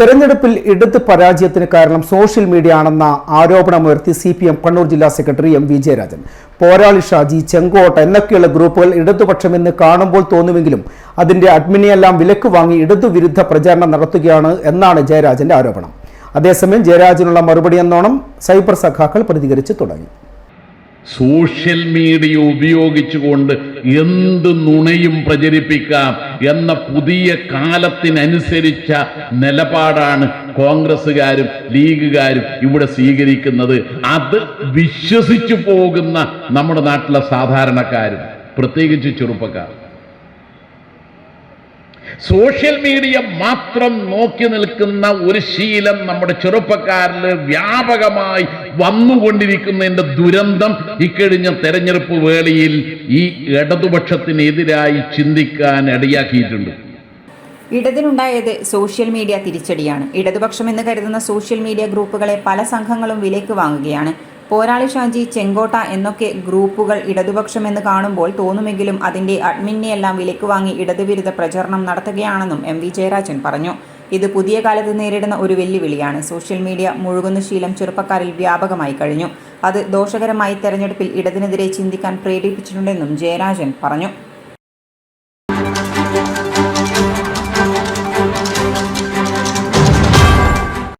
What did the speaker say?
തെരഞ്ഞെടുപ്പിൽ ഇടത് പരാജയത്തിന് കാരണം സോഷ്യൽ മീഡിയ ആണെന്ന ആരോപണമുയർത്തി CPM കണ്ണൂർ ജില്ലാ സെക്രട്ടറി MV ജയരാജൻ. പോരാളി ഷാജി, ചെങ്കോട്ട എന്നൊക്കെയുള്ള ഗ്രൂപ്പുകൾ ഇടതുപക്ഷമെന്ന് കാണുമ്പോൾ തോന്നുമെങ്കിലും അതിന്റെ അഡ്മിനെയെല്ലാം വിലക്ക് വാങ്ങി ഇടതുവിരുദ്ധ പ്രചാരണം നടത്തുകയാണ് എന്നാണ് ജയരാജന്റെ ആരോപണം. അതേസമയം ജയരാജനുള്ള മറുപടി എന്നോണം സൈബർ സഖാക്കൾ പ്രതികരിച്ചു തുടങ്ങി. സോഷ്യൽ മീഡിയ ഉപയോഗിച്ചുകൊണ്ട് എന്ത് നുണയും പ്രചരിപ്പിക്കാം എന്ന പുതിയ കാലത്തിനനുസരിച്ച നിലപാടാണ് കോൺഗ്രസ്സുകാരും ലീഗുകാരും ഇവിടെ സ്വീകരിക്കുന്നത്. അത് വിശ്വസിച്ചു പോകുന്ന നമ്മുടെ നാട്ടിലെ സാധാരണക്കാരും, പ്രത്യേകിച്ച് ചെറുപ്പക്കാർ, സോഷ്യൽ മീഡിയ മാത്രം നോക്കി നിൽക്കുന്ന ഒരു ശീലം നമ്മുടെ ചെറുപ്പക്കാരിൽ വ്യാപകമായി വന്നുകൊണ്ടിരിക്കുന്നതിന്റെ ദുരന്തം ഇക്കഴിഞ്ഞ തെരഞ്ഞെടുപ്പ് വേളയിൽ ഈ ഇടതുപക്ഷത്തിനെതിരായി ചിന്തിക്കാൻ ഇടയാക്കിയിട്ടുണ്ട്. ഇടതിനുണ്ടായത് സോഷ്യൽ മീഡിയ തിരിച്ചടിയാണ്. ഇടതുപക്ഷമെന്ന് കരുതുന്ന സോഷ്യൽ മീഡിയ ഗ്രൂപ്പുകളെ പല സംഘങ്ങളും വിലയ്ക്ക് വാങ്ങുകയാണ്. പോരാളി ഷാജി, ചെങ്കോട്ട എന്നൊക്കെ ഗ്രൂപ്പുകൾ ഇടതുപക്ഷമെന്ന് കാണുമ്പോൾ തോന്നുമെങ്കിലും അതിന്റെ അഡ്മിനെയെല്ലാം വിലയ്ക്ക് വാങ്ങി ഇടതുവിരുദ്ധ പ്രചരണം നടത്തുകയാണെന്നും MV ജയരാജൻ പറഞ്ഞു. ഇത് പുതിയ കാലത്ത് നേരിടുന്ന ഒരു വെല്ലുവിളിയാണ്. സോഷ്യൽ മീഡിയ മുഴുകുന്ന ശീലം ചെറുപ്പക്കാരിൽ വ്യാപകമായി കഴിഞ്ഞു. അത് ദോഷകരമായി തെരഞ്ഞെടുപ്പിൽ ഇടതിനെതിരെ ചിന്തിക്കാൻ പ്രേരിപ്പിച്ചിട്ടുണ്ടെന്നും ജയരാജൻ പറഞ്ഞു.